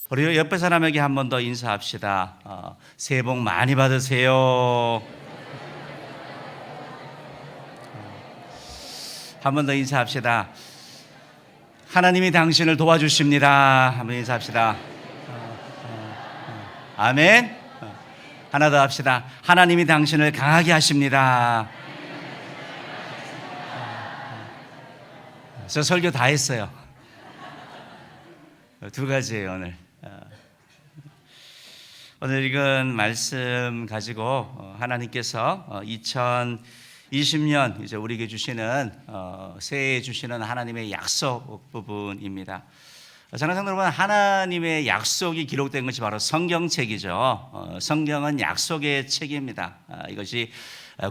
우리 옆에 사람에게 한 번 더 인사합시다. 새해 복 많이 받으세요. 한 번 더 인사합시다. 하나님이 당신을 도와주십니다. 한 번 인사합시다. 아멘. 하나 더 합시다. 하나님이 당신을 강하게 하십니다. 저 설교 다 했어요. 두 가지예요 오늘. 오늘 읽은 말씀 가지고 하나님께서 2020년 이제 우리에게 주시는 새해에 주시는 하나님의 약속 부분입니다. 사랑하는 여러분, 하나님의 약속이 기록된 것이 바로 성경책이죠. 성경은 약속의 책입니다. 이것이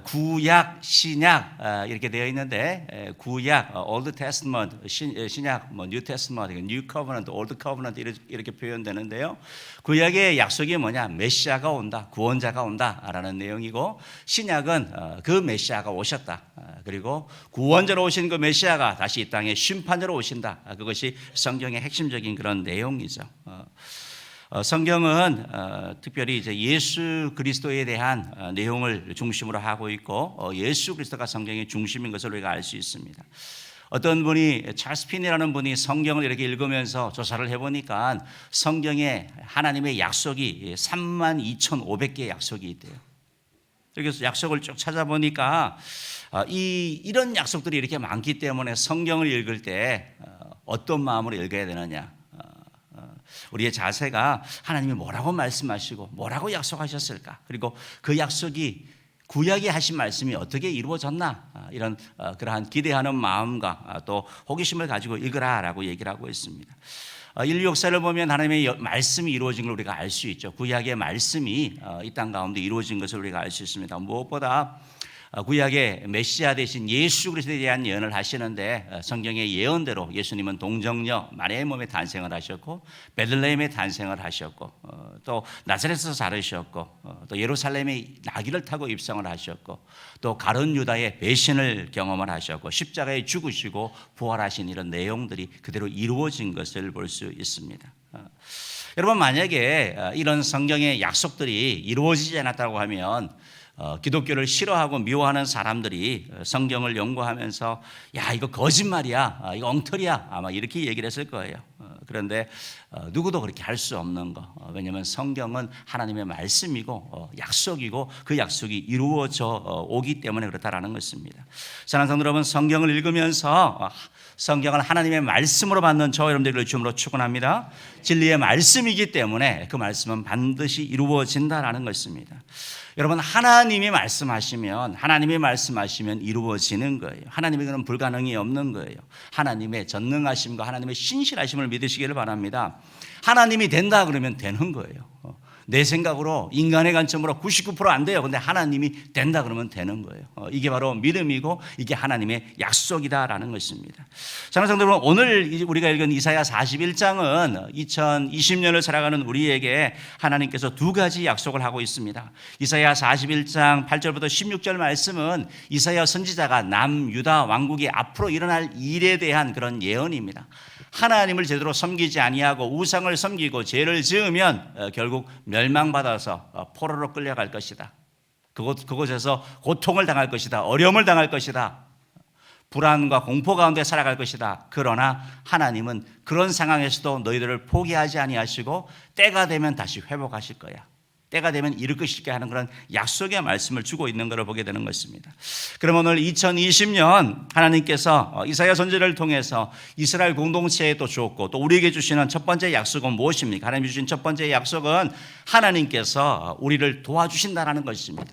구약, 신약 이렇게 되어 있는데, 구약, Old Testament, 신약, New Testament, New Covenant, Old Covenant 이렇게 표현되는데요. 구약의 약속이 뭐냐? 메시아가 온다, 구원자가 온다라는 내용이고, 신약은 그 메시아가 오셨다. 그리고 구원자로 오신 그 메시아가 다시 이 땅에 심판자로 오신다. 그것이 성경의 핵심적인 그런 내용이죠. 성경은 특별히 이제 예수 그리스도에 대한 내용을 중심으로 하고 있고, 예수 그리스도가 성경의 중심인 것을 우리가 알 수 있습니다. 어떤 분이 찰스 핀이라는 분이 성경을 이렇게 읽으면서 조사를 해보니까 성경에 하나님의 약속이 32,500개의 약속이 있대요. 그래서 약속을 쭉 찾아보니까 이런 약속들이 이렇게 많기 때문에 성경을 읽을 때 어떤 마음으로 읽어야 되느냐? 우리의 자세가 하나님이 뭐라고 말씀하시고 뭐라고 약속하셨을까? 그리고 그 약속이 구약에 하신 말씀이 어떻게 이루어졌나? 이런 그러한 기대하는 마음과 또 호기심을 가지고 읽으라라고 얘기를 하고 있습니다. 인류 역사를 보면 하나님의 말씀이 이루어진 걸 우리가 알 수 있죠. 구약의 말씀이 이 땅 가운데 이루어진 것을 우리가 알 수 있습니다. 무엇보다 구약의 메시아 되신 예수 그리스도에 대한 예언을 하시는데, 성경의 예언대로 예수님은 동정녀 마리아의 몸에 탄생을 하셨고, 베들레헴에 탄생을 하셨고, 또 나사렛에서 자르셨고, 또 예루살렘에 나귀를 타고 입성을 하셨고, 또 가룟 유다의 배신을 경험을 하셨고, 십자가에 죽으시고 부활하신 이런 내용들이 그대로 이루어진 것을 볼 수 있습니다. 여러분, 만약에 이런 성경의 약속들이 이루어지지 않았다고 하면 기독교를 싫어하고 미워하는 사람들이 성경을 연구하면서 야, 이거 거짓말이야, 이거 엉터리야, 아마 이렇게 얘기를 했을 거예요. 그런데 누구도 그렇게 할 수 없는 거. 왜냐하면 성경은 하나님의 말씀이고 약속이고 그 약속이 이루어져 오기 때문에 그렇다라는 것입니다. 사랑하는 성도 여러분, 성경을 읽으면서 성경을 하나님의 말씀으로 받는 저 여러분들을 주님으로 축원합니다. 진리의 말씀이기 때문에 그 말씀은 반드시 이루어진다라는 것입니다. 여러분, 하나님이 말씀하시면 이루어지는 거예요. 하나님에게는 불가능이 없는 거예요. 하나님의 전능하심과 하나님의 신실하심을 믿으시기를 바랍니다. 하나님이 된다 그러면 되는 거예요. 내 생각으로 인간의 관점으로 99% 안 돼요. 근데 하나님이 된다 그러면 되는 거예요. 이게 바로 믿음이고 이게 하나님의 약속이다라는 것입니다. 사랑하는 성도 여러분, 오늘 우리가 읽은 이사야 41장은 2020년을 살아가는 우리에게 하나님께서 두 가지 약속을 하고 있습니다. 이사야 41장 8절부터 16절 말씀은 이사야 선지자가 남유다 왕국이 앞으로 일어날 일에 대한 그런 예언입니다. 하나님을 제대로 섬기지 아니하고 우상을 섬기고 죄를 지으면 결국 멸망받아서 포로로 끌려갈 것이다. 그곳에서 고통을 당할 것이다. 어려움을 당할 것이다. 불안과 공포 가운데 살아갈 것이다. 그러나 하나님은 그런 상황에서도 너희들을 포기하지 아니하시고 때가 되면 다시 회복하실 거야. 때가 되면 이룰 것이게 하는 그런 약속의 말씀을 주고 있는 것을 보게 되는 것입니다. 그럼 오늘 2020년 하나님께서 이사야 선지자를 통해서 이스라엘 공동체에 또 주었고 또 우리에게 주시는 첫 번째 약속은 무엇입니까? 하나님 주신 첫 번째 약속은 하나님께서 우리를 도와주신다는 것입니다.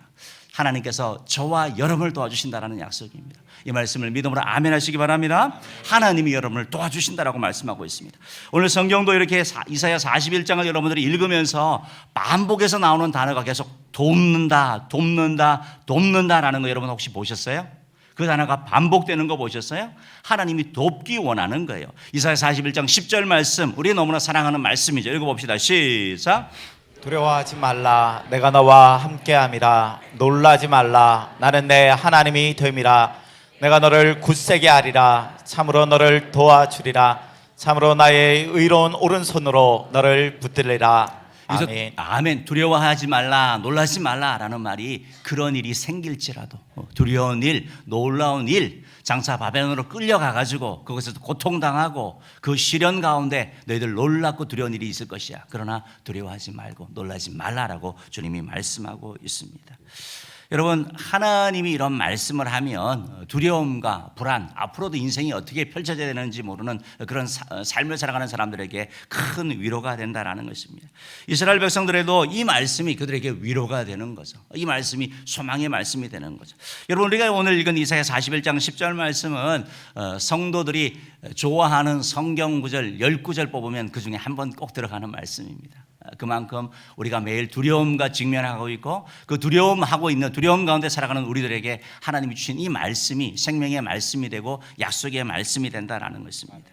하나님께서 저와 여러분을 도와주신다는 약속입니다. 이 말씀을 믿음으로 아멘 하시기 바랍니다. 하나님이 여러분을 도와주신다라고 말씀하고 있습니다. 오늘 성경도 이렇게 이사야 41장을 여러분들이 읽으면서 반복해서 나오는 단어가 계속 돕는다라는 거 여러분 혹시 보셨어요? 그 단어가 반복되는 거 보셨어요? 하나님이 돕기 원하는 거예요. 이사야 41장 10절 말씀, 우리 너무나 사랑하는 말씀이죠. 읽어봅시다. 시작. 두려워하지 말라, 내가 너와 함께함이라. 놀라지 말라, 나는 내 하나님이 됨이라. 내가 너를 굳세게 하리라. 참으로 너를 도와주리라. 참으로 나의 의로운 오른손으로 너를 붙들리라. 여기서 아멘. 아멘. 두려워하지 말라, 놀라지 말라라는 말이 그런 일이 생길지라도 두려운 일, 놀라운 일, 장차 바벨론으로 끌려가 가지고 거기서 고통당하고 그 시련 가운데 너희들 놀랍고 두려운 일이 있을 것이야. 그러나 두려워하지 말고 놀라지 말라라고 주님이 말씀하고 있습니다. 여러분, 하나님이 이런 말씀을 하면 두려움과 불안, 앞으로도 인생이 어떻게 펼쳐져야 되는지 모르는 그런 삶을 살아가는 사람들에게 큰 위로가 된다라는 것입니다. 이스라엘 백성들에도 이 말씀이 그들에게 위로가 되는 거죠. 이 말씀이 소망의 말씀이 되는 거죠. 여러분, 우리가 오늘 읽은 이사야 41장 10절 말씀은 성도들이 좋아하는 성경 구절 10구절 뽑으면 그 중에 한 번 꼭 들어가는 말씀입니다. 그만큼 우리가 매일 두려움과 직면하고 있고 그 두려움하고 있는 두려움 가운데 살아가는 우리들에게 하나님이 주신 이 말씀이 생명의 말씀이 되고 약속의 말씀이 된다라는 것입니다.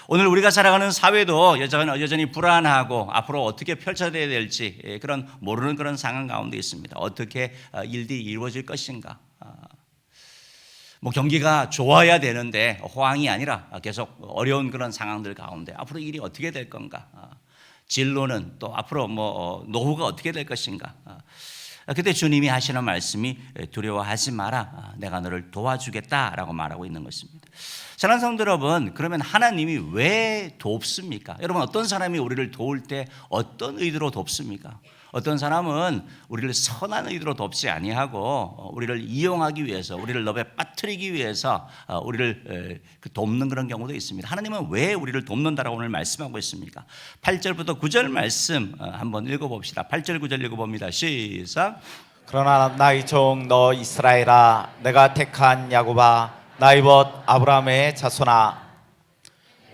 오늘 우리가 살아가는 사회도 여전히 불안하고 앞으로 어떻게 펼쳐져야 될지 그런 모르는 그런 상황 가운데 있습니다. 어떻게 일들이 이루어질 것인가. 경기가 좋아야 되는데 호황이 아니라 계속 어려운 그런 상황들 가운데 앞으로 일이 어떻게 될 건가. 진로는 또 앞으로 노후가 어떻게 될 것인가. 그때 주님이 하시는 말씀이 두려워하지 마라. 내가 너를 도와주겠다라고 말하고 있는 것입니다. 사랑하는 성도 여러분, 그러면 하나님이 왜 돕습니까? 여러분, 어떤 사람이 우리를 도울 때 어떤 의도로 돕습니까? 어떤 사람은 우리를 선한 의도로 돕지 아니하고 우리를 이용하기 위해서, 우리를 럽에 빠뜨리기 위해서 우리를 돕는 그런 경우도 있습니다. 하나님은 왜 우리를 돕는다라고 오늘 말씀하고 있습니까? 8절부터 9절 말씀 한번 읽어봅시다. 8절 9절 읽어봅니다. 시작. 그러나 나의 종 너 이스라엘아, 내가 택한 야곱아, 나의 벗 아브라함의 자손아,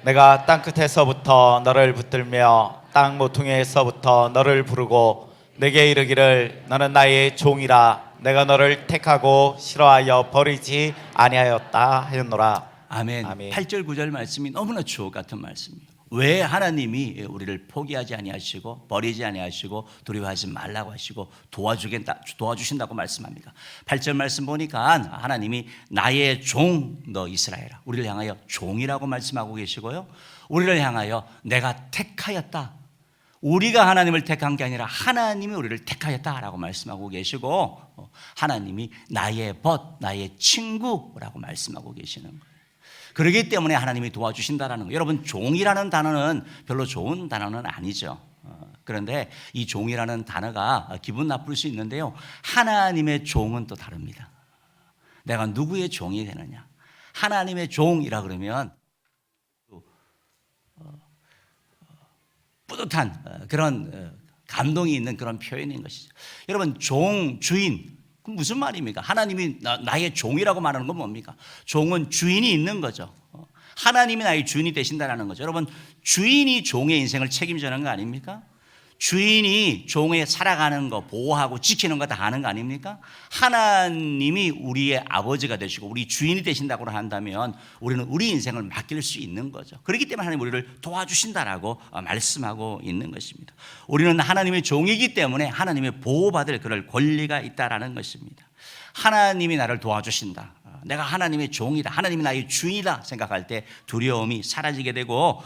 내가 땅끝에서부터 너를 붙들며 땅 모퉁이에서부터 너를 부르고 내게 이르기를 너는 나의 종이라, 내가 너를 택하고 싫어하여 버리지 아니하였다 하였노라. 아멘. 아멘. 8절 9절 말씀이 너무나 주옥 같은 말씀이에요. 왜 하나님이 우리를 포기하지 아니하시고 버리지 아니하시고 두려워하지 말라고 하시고 도와주신다고 말씀합니까? 8절 말씀 보니까 하나님이 나의 종 너 이스라엘아, 우리를 향하여 종이라고 말씀하고 계시고요, 우리를 향하여 내가 택하였다, 우리가 하나님을 택한 게 아니라 하나님이 우리를 택하였다라고 말씀하고 계시고, 하나님이 나의 벗, 나의 친구라고 말씀하고 계시는 거예요. 그렇기 때문에 하나님이 도와주신다라는 거예요. 여러분, 종이라는 단어는 별로 좋은 단어는 아니죠. 그런데 이 종이라는 단어가 기분 나쁠 수 있는데요, 하나님의 종은 또 다릅니다. 내가 누구의 종이 되느냐. 하나님의 종이라 그러면 뿌듯한 그런 감동이 있는 그런 표현인 것이죠. 여러분, 종, 주인, 그럼 무슨 말입니까? 하나님이 나의 종이라고 말하는 건 뭡니까? 종은 주인이 있는 거죠. 하나님이 나의 주인이 되신다는 거죠. 여러분, 주인이 종의 인생을 책임지는 거 아닙니까? 주인이 종의 살아가는 거 보호하고 지키는 거 다 하는 거 아닙니까? 하나님이 우리의 아버지가 되시고 우리 주인이 되신다고 한다면 우리는 우리 인생을 맡길 수 있는 거죠. 그렇기 때문에 하나님 우리를 도와주신다라고 말씀하고 있는 것입니다. 우리는 하나님의 종이기 때문에 하나님의 보호받을 그럴 권리가 있다라는 것입니다. 하나님이 나를 도와주신다, 내가 하나님의 종이다, 하나님이 나의 주인이다 생각할 때 두려움이 사라지게 되고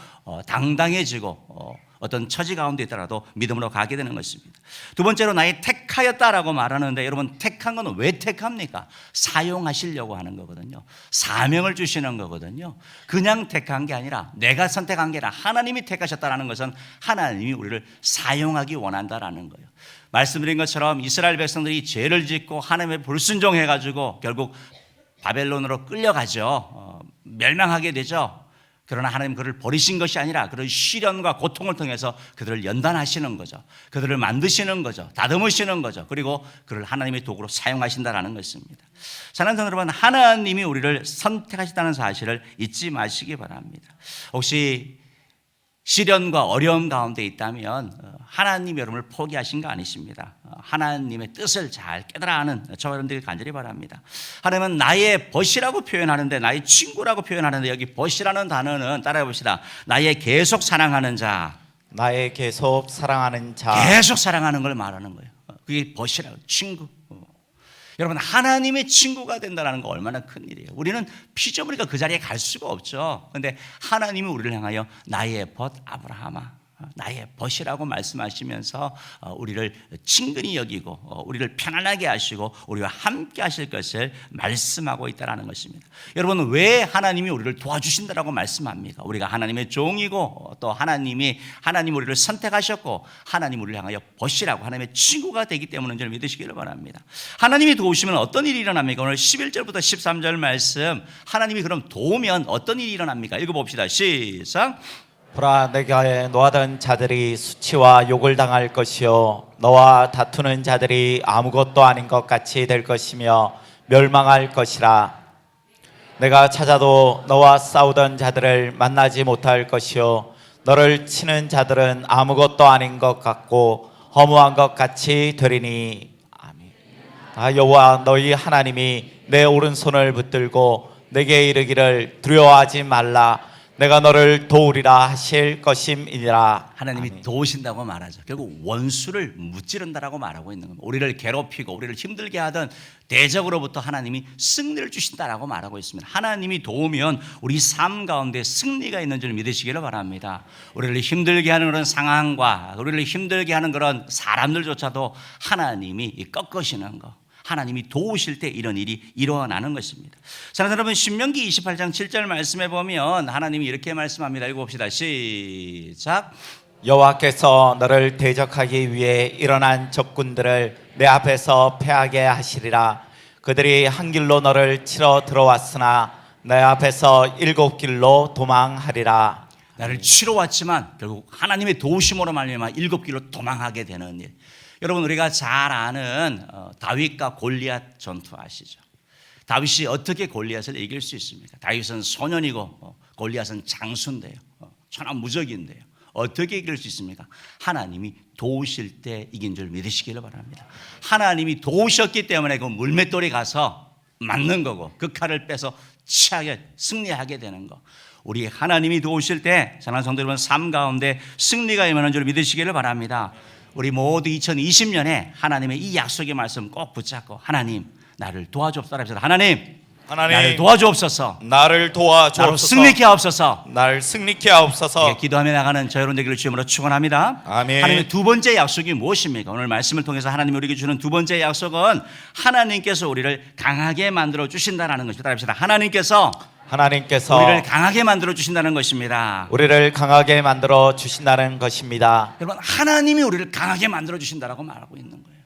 당당해지고 어떤 처지 가운데 있더라도 믿음으로 가게 되는 것입니다. 두 번째로 나의 택하였다라고 말하는데, 여러분, 택한 건 왜 택합니까? 사용하시려고 하는 거거든요. 사명을 주시는 거거든요. 그냥 택한 게 아니라 내가 선택한 게 아니라 하나님이 택하셨다는 것은 하나님이 우리를 사용하기 원한다라는 거예요. 말씀드린 것처럼 이스라엘 백성들이 죄를 짓고 하나님의 불순종해가지고 결국 바벨론으로 끌려가죠. 멸망하게 되죠. 그러나 하나님 그들을 버리신 것이 아니라 그런 시련과 고통을 통해서 그들을 연단하시는 거죠. 그들을 만드시는 거죠. 다듬으시는 거죠. 그리고 그를 하나님의 도구로 사용하신다는 것입니다. 사랑하는 성도 여러분, 하나님이 우리를 선택하셨다는 사실을 잊지 마시기 바랍니다. 혹시 시련과 어려움 가운데 있다면 하나님 여러분을 포기하신 거 아니십니다. 하나님의 뜻을 잘 깨달아 하는 저와 여러분들이 간절히 바랍니다. 하나님은 나의 벗이라고 표현하는데, 나의 친구라고 표현하는데, 여기 벗이라는 단어는 따라해 봅시다. 나의 계속 사랑하는 자, 나의 계속 사랑하는 자, 계속 사랑하는 걸 말하는 거예요. 그게 벗이라고, 친구. 여러분, 하나님의 친구가 된다는 거 얼마나 큰 일이에요. 우리는 피조물이니까 그 자리에 갈 수가 없죠. 그런데 하나님이 우리를 향하여 나의 벗 아브라함아, 나의 벗이라고 말씀하시면서 우리를 친근히 여기고 우리를 편안하게 하시고 우리와 함께 하실 것을 말씀하고 있다는 것입니다. 여러분, 왜 하나님이 우리를 도와주신다라고 말씀합니까? 우리가 하나님의 종이고 또 하나님 우리를 선택하셨고 하나님 우리를 향하여 벗이라고 하나님의 친구가 되기 때문인 줄 믿으시기를 바랍니다. 하나님이 도우시면 어떤 일이 일어납니까? 오늘 11절부터 13절 말씀, 하나님이 그럼 도우면 어떤 일이 일어납니까? 읽어봅시다. 시작. 보라, 내게 노하던 자들이 수치와 욕을 당할 것이요 너와 다투는 자들이 아무것도 아닌 것 같이 될 것이며 멸망할 것이라. 내가 찾아도 너와 싸우던 자들을 만나지 못할 것이요 너를 치는 자들은 아무것도 아닌 것 같고 허무한 것 같이 되리니. 아멘. 여호와 너희 하나님이 내 오른손을 붙들고 내게 이르기를 두려워하지 말라, 내가 너를 도우리라 하실 것임이니라. 하나님이 아멘. 도우신다고 말하죠. 결국 원수를 무찌른다라고 말하고 있는 겁니다. 우리를 괴롭히고 우리를 힘들게 하던 대적으로부터 하나님이 승리를 주신다라고 말하고 있습니다. 하나님이 도우면 우리 삶 가운데 승리가 있는 줄 믿으시기를 바랍니다. 우리를 힘들게 하는 그런 상황과 우리를 힘들게 하는 그런 사람들조차도 하나님이 꺾으시는 것, 하나님이 도우실 때 이런 일이 일어나는 것입니다. 사랑하는 여러분, 신명기 28장 7절 말씀에 보면 하나님이 이렇게 말씀합니다. 읽어봅시다. 시작. 여호와께서 너를 대적하기 위해 일어난 적군들을 내 앞에서 패하게 하시리라. 그들이 한 길로 너를 치러 들어왔으나 내 앞에서 7길로 도망하리라. 나를 치러 왔지만 결국 하나님의 도우심으로 말미암아 7길로 도망하게 되는 일. 여러분, 우리가 잘 아는 다윗과 골리앗 전투 아시죠? 다윗이 어떻게 골리앗을 이길 수 있습니까? 다윗은 소년이고 골리앗은 장수인데요, 천하무적인데요. 어떻게 이길 수 있습니까? 하나님이 도우실 때 이긴 줄 믿으시기를 바랍니다. 하나님이 도우셨기 때문에 그 물맷돌이 가서 맞는 거고 그 칼을 빼서 치하게 승리하게 되는 거. 우리 하나님이 도우실 때 사랑하는 성도 여러분, 삶 가운데 승리가 임하는 줄 믿으시기를 바랍니다. 우리 모두 2020년에 하나님의 이 약속의 말씀 꼭 붙잡고 하나님 나를 도와주옵소서. 하나님 나를 도와주옵소서. 나를 도와주옵소서. 나로 승리케 하옵소서. 나를 승리케 하옵소서. 기도하며 나가는 저 여러분 되기를 주님으로 축원합니다. 아멘. 하나님의 두 번째 약속이 무엇입니까? 오늘 말씀을 통해서 하나님이 우리에게 주는 두 번째 약속은 하나님께서 우리를 강하게 만들어 주신다는 것입니다. 따라합시다. 하나님께서 우리를 강하게 만들어 주신다는 것입니다. 우리를 강하게 만들어 주신다는 것입니다. 여러분, 하나님이 우리를 강하게 만들어 주신다라고 말하고 있는 거예요.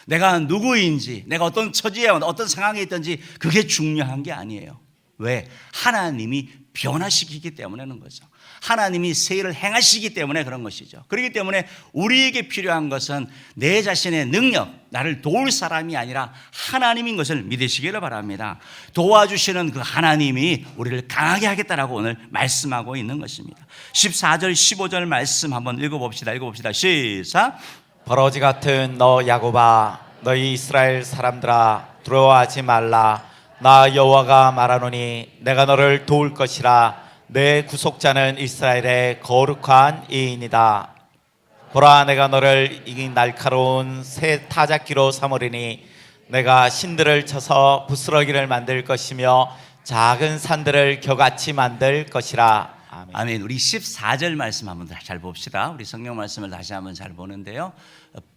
내가 누구인지, 내가 어떤 처지에 어떤 상황에 있든지 그게 중요한 게 아니에요. 왜? 하나님이 변화시키기 때문에는 거죠. 하나님이 새 일을 행하시기 때문에 그런 것이죠. 그렇기 때문에 우리에게 필요한 것은 내 자신의 능력, 나를 도울 사람이 아니라 하나님인 것을 믿으시기를 바랍니다. 도와주시는 그 하나님이 우리를 강하게 하겠다라고 오늘 말씀하고 있는 것입니다. 14절 15절 말씀 한번 읽어봅시다. 시작. 버러지 같은 너 야곱아, 너희 이스라엘 사람들아, 두려워하지 말라. 나 여호와가 말하노니 내가 너를 도울 것이라. 내 구속자는 이스라엘의 거룩한 이인이다. 보라, 내가 너를 이긴 날카로운 새 타작기로 삼으리니 내가 신들을 쳐서 부스러기를 만들 것이며 작은 산들을 겨같이 만들 것이라. 아멘. 아멘. 우리 14절 말씀 한번 잘 봅시다. 우리 성경 말씀을 다시 한번 잘 보는데요.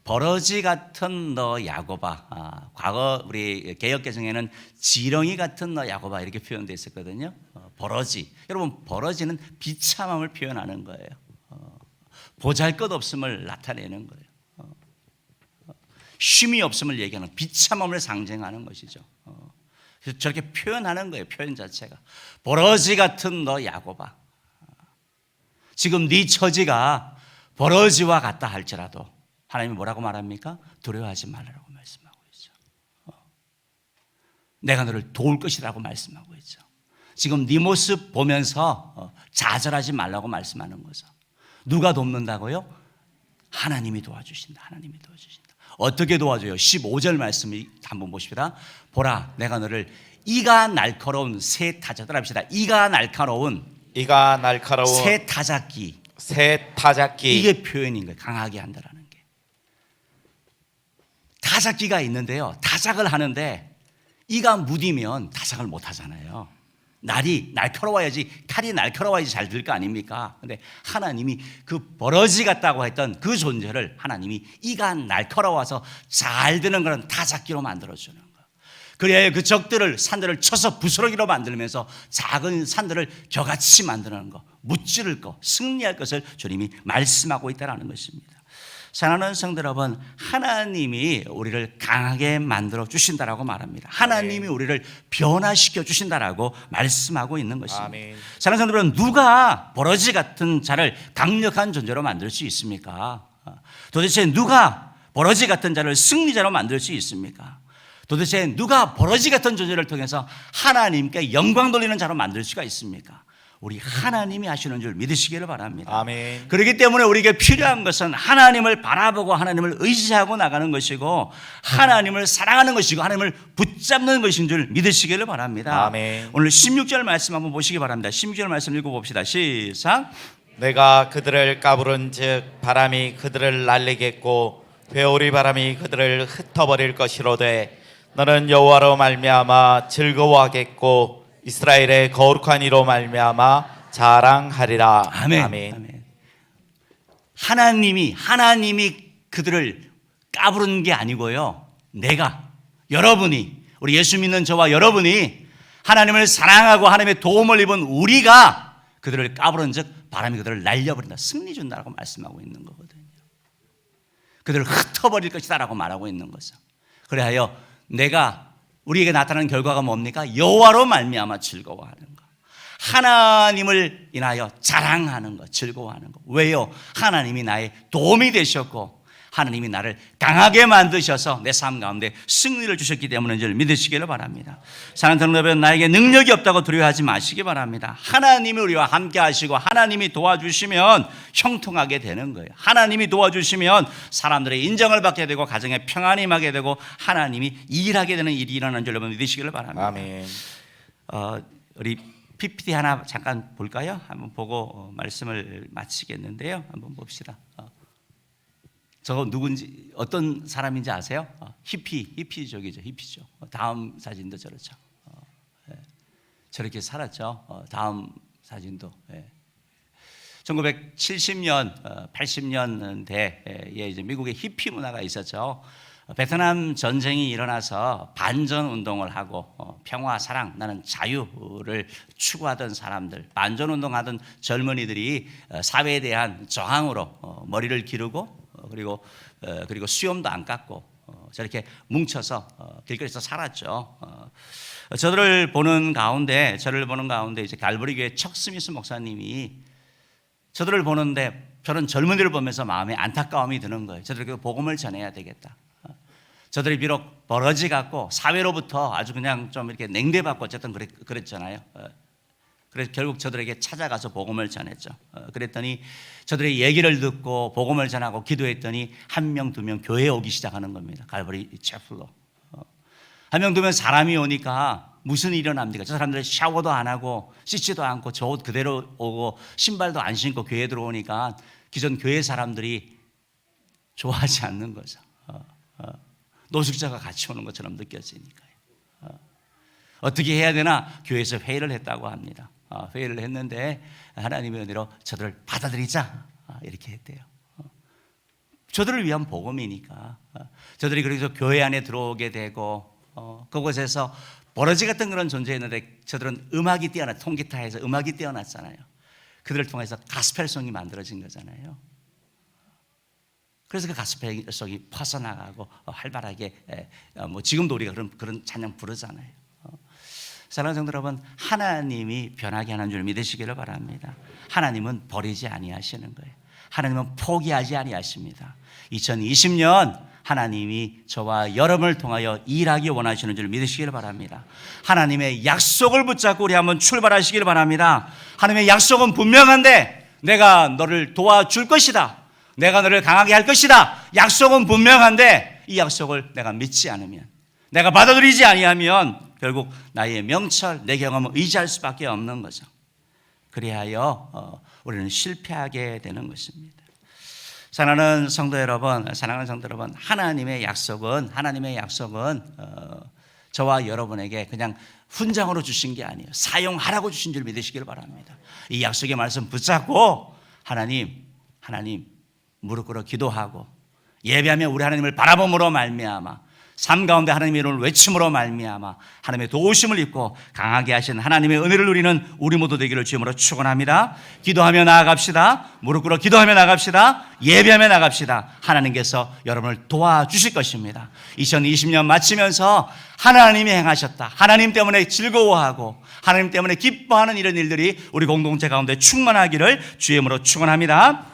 버러지 같은 너 야곱아. 과거 우리 개역개정에는 지렁이 같은 너 야곱아 이렇게 표현되어 있었거든요. 버러지. 여러분, 버러지는 비참함을 표현하는 거예요. 보잘것없음을 나타내는 거예요. 쉼이 없음을 얘기하는, 비참함을 상징하는 것이죠. 그래서 저렇게 표현하는 거예요. 표현 자체가. 버러지 같은 너 야곱아. 지금 네 처지가 버러지와 같다 할지라도 하나님이 뭐라고 말합니까? 두려워하지 말라고 말씀하고 있죠. 내가 너를 도울 것이라고 말씀하고 있죠. 지금 네 모습 보면서 좌절하지 말라고 말씀하는 거죠. 누가 돕는다고요? 하나님이 도와주신다. 하나님이 도와주신다. 어떻게 도와줘요? 15절 말씀을 한번 보십시다. 보라, 내가 너를 이가 날카로운 새 타작들 합시다. 이가 날카로운 새 타작기. 이게 표현인 거예요. 강하게 한다라는 게. 타작기가 있는데요. 타작을 하는데 이가 무디면 타작을 못 하잖아요. 날이 날카로워야지, 칼이 날카로워야지 잘 들 거 아닙니까? 근데 하나님이 그 버러지 같다고 했던 그 존재를 하나님이 이가 날카로워서 잘 드는 그런 타작기로 만들어주는 거예요. 그래야 그 적들을, 산들을 쳐서 부스러기로 만들면서 작은 산들을 겨같이 만드는 거, 무찌를 거, 승리할 것을 주님이 말씀하고 있다는 것입니다. 사랑하는 성도 여러분, 하나님이 우리를 강하게 만들어 주신다라고 말합니다. 하나님이 우리를 변화시켜 주신다라고 말씀하고 있는 것입니다. 아멘. 사랑하는 성도 여러분, 누가 버러지 같은 자를 강력한 존재로 만들 수 있습니까? 도대체 누가 버러지 같은 자를 승리자로 만들 수 있습니까? 도대체 누가 버러지 같은 존재를 통해서 하나님께 영광 돌리는 자로 만들 수가 있습니까? 우리 하나님이 하시는 줄 믿으시기를 바랍니다. 아멘. 그렇기 때문에 우리에게 필요한 것은 하나님을 바라보고 하나님을 의지하고 나가는 것이고 하나님을 사랑하는 것이고 하나님을 붙잡는 것인 줄 믿으시기를 바랍니다. 아멘. 오늘 16절 말씀 한번 보시기 바랍니다. 16절 말씀 읽어봅시다. 시작. 내가 그들을 까부른 즉 바람이 그들을 날리겠고 회오리 바람이 그들을 흩어버릴 것이로되 너는 여호와로 말미암아 즐거워하겠고 이스라엘의 거룩한 이로 말미암아 자랑하리라. 아멘. 아멘. 하나님이 그들을 까부르는 게 아니고요. 내가, 여러분이, 우리 예수 믿는 저와 여러분이 하나님을 사랑하고 하나님의 도움을 입은 우리가 그들을 까부른 즉 바람이 그들을 날려버린다, 승리 준다라고 말씀하고 있는 거거든요. 그들을 흩어버릴 것이다라고 말하고 있는 거죠. 그래하여 우리에게 나타나는 결과가 뭡니까? 여호와로 말미암아 즐거워하는 것, 하나님을 인하여 자랑하는 것, 즐거워하는 것. 왜요? 하나님이 나의 도움이 되셨고 하나님이 나를 강하게 만드셔서 내 삶 가운데 승리를 주셨기 때문인 줄 믿으시기를 바랍니다. 사랑하는 성도 여러분, 나에게 능력이 없다고 두려워하지 마시기 바랍니다. 하나님이 우리와 함께 하시고 하나님이 도와주시면 형통하게 되는 거예요. 하나님이 도와주시면 사람들의 인정을 받게 되고 가정에 평안이 임하게 되고 하나님이 일하게 되는 일이 일어나는 줄 여러분 믿으시기를 바랍니다. 아멘. 우리 PPT 하나 잠깐 볼까요? 한번 보고 말씀을 마치겠는데요. 한번 봅시다. 저거 누군지, 어떤 사람인지 아세요? 히피족이죠. 히피죠. 다음 사진도 저렇죠. 저렇게 살았죠. 다음 사진도. 1970년, 80년대에 이제 미국의 히피 문화가 있었죠. 베트남 전쟁이 일어나서 반전 운동을 하고 평화, 사랑, 나는 자유를 추구하던 사람들, 반전 운동하던 젊은이들이 사회에 대한 저항으로 머리를 기르고 그리고 수염도 안 깎고 저렇게 뭉쳐서 길거리에서 살았죠. 저를 보는 가운데 이제 갈보리 교회 척 스미스 목사님이 저들을 보는데 저런 젊은이를 보면서 마음에 안타까움이 드는 거예요. 저들에게 복음을 전해야 되겠다. 저들이 비록 버러지 같고 사회로부터 아주 그냥 좀 이렇게 냉대받고 어쨌든 그랬잖아요. 그래서 결국 저들에게 찾아가서 복음을 전했죠. 그랬더니 저들의 얘기를 듣고 복음을 전하고 기도했더니 한 명, 두 명 교회에 오기 시작하는 겁니다. 갈보리 채플로. 한 명, 두 명 사람이 오니까 무슨 일이 일어납니까? 저 사람들 샤워도 안 하고 씻지도 않고 저 옷 그대로 오고 신발도 안 신고 교회에 들어오니까 기존 교회 사람들이 좋아하지 않는 거죠. 노숙자가 같이 오는 것처럼 느껴지니까요. 어떻게 해야 되나? 교회에서 회의를 했다고 합니다. 회의를 했는데 하나님의 은혜로 저들을 받아들이자 이렇게 했대요. 저들을 위한 복음이니까 저들이 그래서 교회 안에 들어오게 되고 그곳에서 버러지 같은 그런 존재였는데 저들은 음악이 뛰어나, 통기타에서 음악이 뛰어났잖아요. 그들을 통해서 가스펠송이 만들어진 거잖아요. 그래서 그 가스펠송이 퍼져나가고 활발하게 지금도 우리가 그런 찬양 부르잖아요. 사랑하는 성도 여러분, 하나님이 변하게 하는 줄 믿으시기를 바랍니다. 하나님은 버리지 아니하시는 거예요. 하나님은 포기하지 아니하십니다. 2020년 하나님이 저와 여러분을 통하여 일하기 원하시는 줄 믿으시기를 바랍니다. 하나님의 약속을 붙잡고 우리 한번 출발하시기를 바랍니다. 하나님의 약속은 분명한데 내가 너를 도와줄 것이다. 내가 너를 강하게 할 것이다. 약속은 분명한데 이 약속을 내가 믿지 않으면, 내가 받아들이지 아니하면 결국 나의 명철, 내 경험을 의지할 수밖에 없는 거죠. 그리하여 우리는 실패하게 되는 것입니다. 사랑하는 성도 여러분, 하나님의 약속은 저와 여러분에게 그냥 훈장으로 주신 게 아니에요. 사용하라고 주신 줄 믿으시길 바랍니다. 이 약속의 말씀 붙잡고 하나님 무릎 꿇어 기도하고 예배하며 우리 하나님을 바라봄으로 말미암아 삶 가운데 하나님의 이름을 외침으로 말미암아 하나님의 도우심을 입고 강하게 하신 하나님의 은혜를 누리는 우리 모두 되기를 주님으로 축원합니다. 기도하며 나아갑시다. 무릎 꿇어 기도하며 나갑시다. 예배하며 나갑시다. 하나님께서 여러분을 도와주실 것입니다. 2020년 마치면서 하나님이 행하셨다. 하나님 때문에 즐거워하고 하나님 때문에 기뻐하는 이런 일들이 우리 공동체 가운데 충만하기를 주의 이름으로 축원합니다.